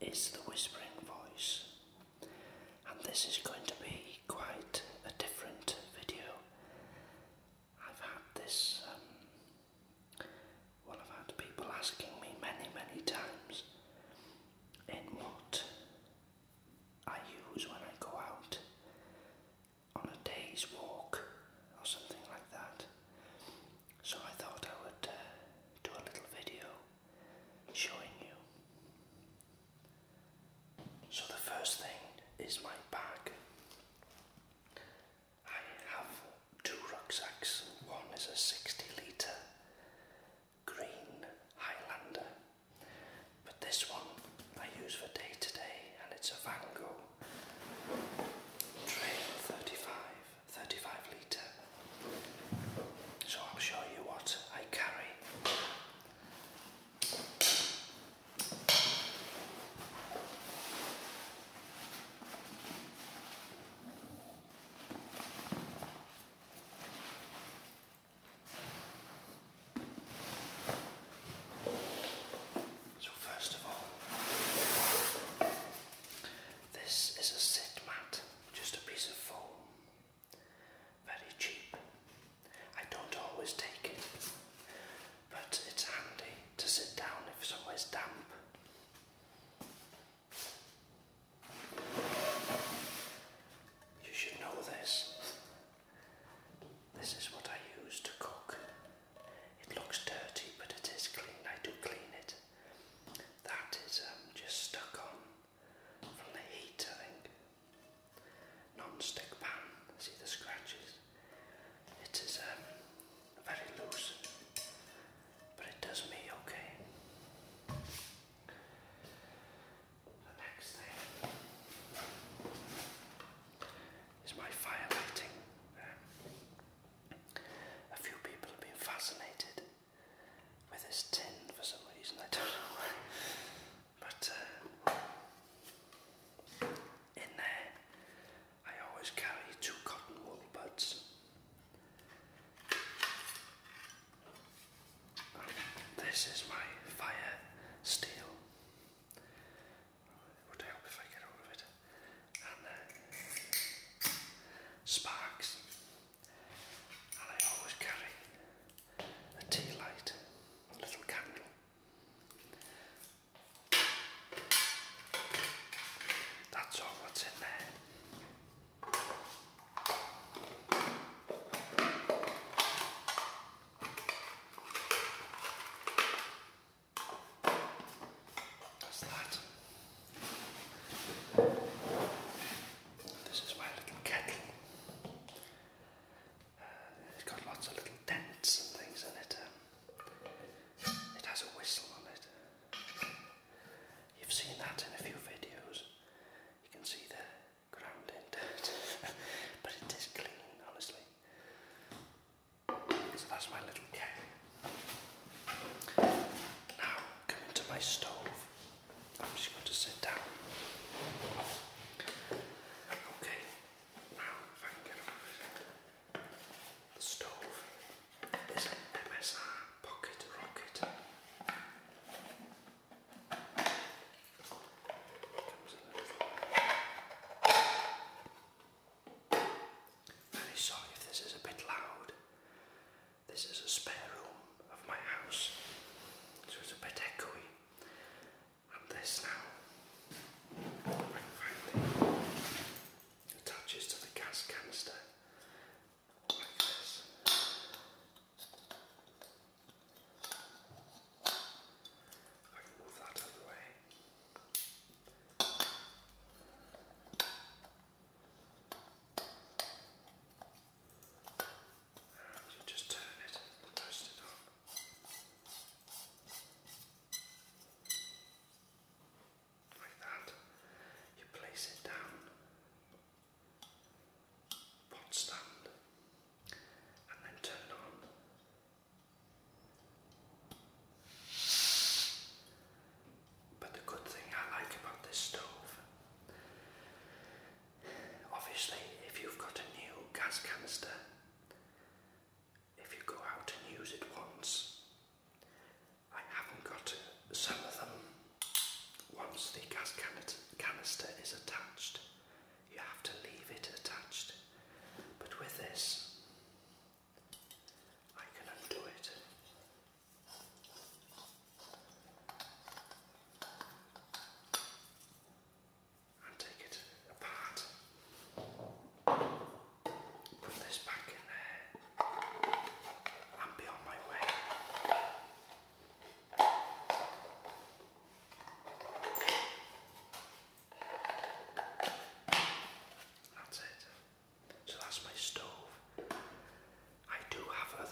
is The Whispering Voice, and this is going to be quite a different video. I've had this, I've had people asking me many times in what I use when I go out on a day's walk or something like that. So I thought I would do a little video showing you. So the first thing is my bag. I have two rucksacks. One is a 60-litre green Highlander, but this one I use for day to day, and it's a Van Gogh Trail 35 litre. So I'll show you what I carry. So first of all, this is a sit mat, just a piece of foam, very cheap. I don't always take it, but it's handy to sit down if somewhere's damp. You should know this. This is what I use to cook. It looks dirty, but it is clean. I do clean it. That is just stuck on from the heat, I think. Non-stick pan. See the scratches? It is very loose, but it does me okay. The next thing is my fire lighting. A few people have been fascinated with this tin for some reason, I don't know why. But in there I always carry 2 cotton wool buds. This is my fire steel. It would help if I get hold of it. And sparks. And I always carry a tea light, a little candle. That's all that's in there. That's that. This is my little kettle. It's got lots of little dents and things in it. It has a whistle on it. You've seen that in a few videos. You can see the ground in dirt. But it is clean, honestly. So that's my little kettle. Now, coming to my stove. I'm just going to sit down. Okay, now if I can get over it. The stove is an MSR pocket rocket. Comes in a little. Very sorry if this is a bit loud. This is a spare room of my house, so it's a bit echoey. And this now, if I can find it, attaches to the gas canister, like this. If I can move that out of the way. And you just turn it.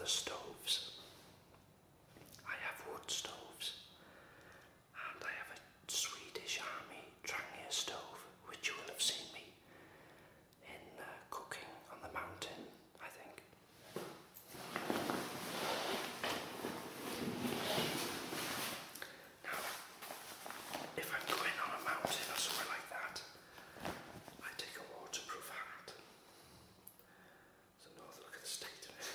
other stoves. I have wood stoves, and I have a Swedish Army Trangia stove, which you will have seen me in cooking on the mountain, I think. Now, if I'm going on a mountain or somewhere like that, I take a waterproof hat. So no, look at the state of it.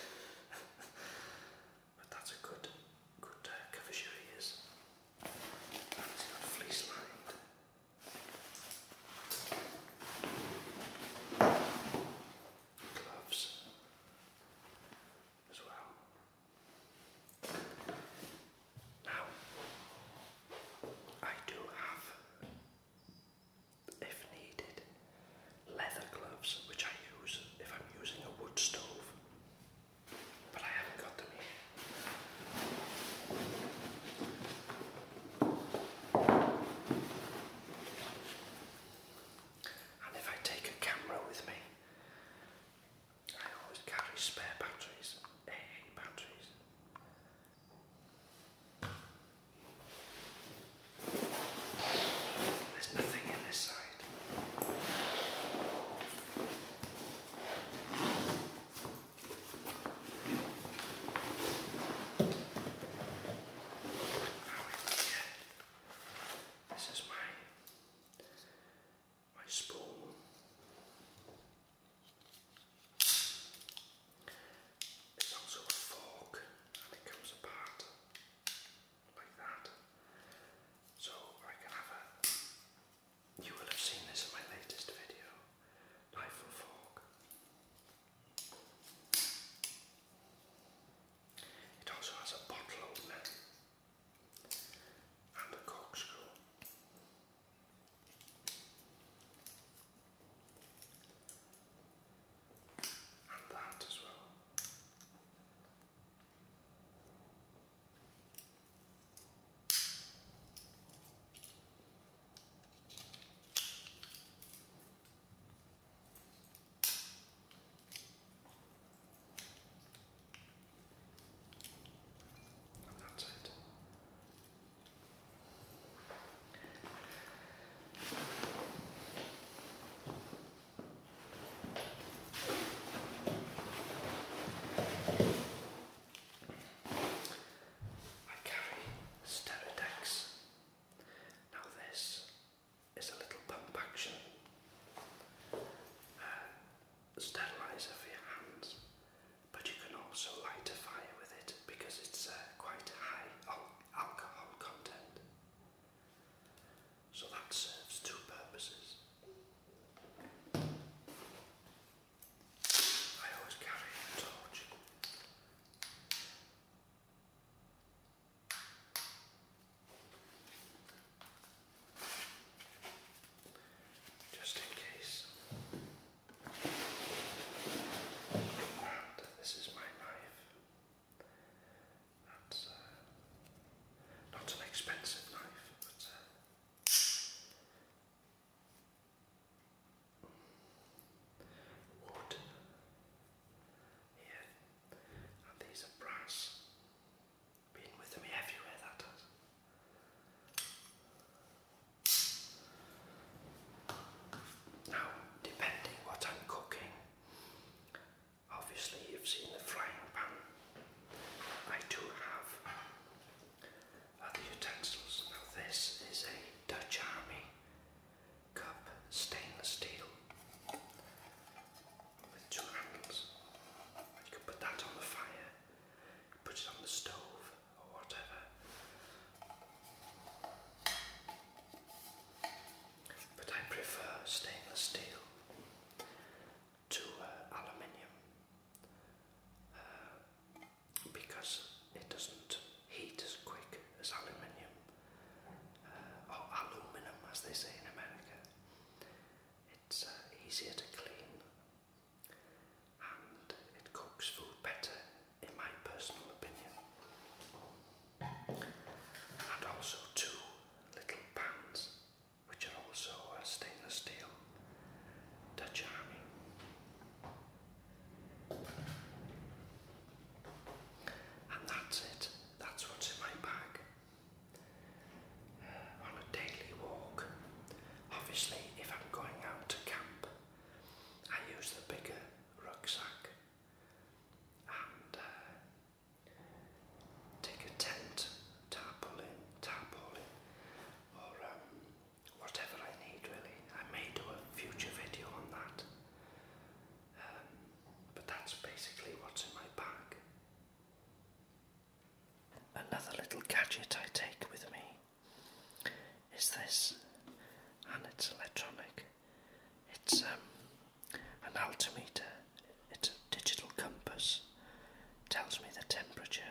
tells me the temperature,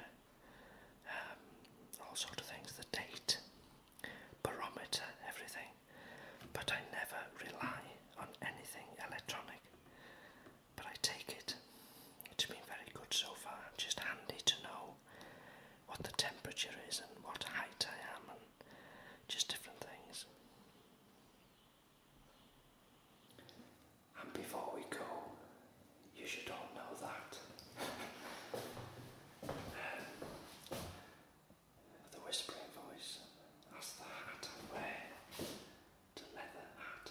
all sort of things, the date, barometer, everything. But I never rely on anything electronic. But I take it. It's been very good so far. Just handy to know what the temperature is and what height I am and just different things. And before we go, you should all know that the Whispering Voice, that's the hat I wear, the leather hat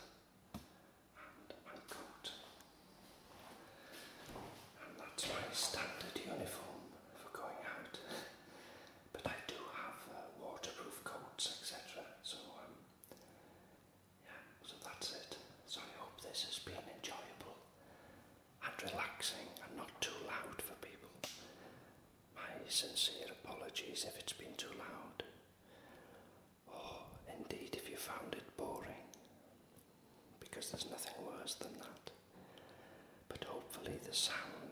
and my coat. And that's my standard uniform for going out. But I do have waterproof coats, etc. So so that's it. So I hope this has been enjoyable and relaxing and not too loud for people. My sincere apologies if it's been too loud, or indeed if you found it boring, because there's nothing worse than that. But hopefully the sound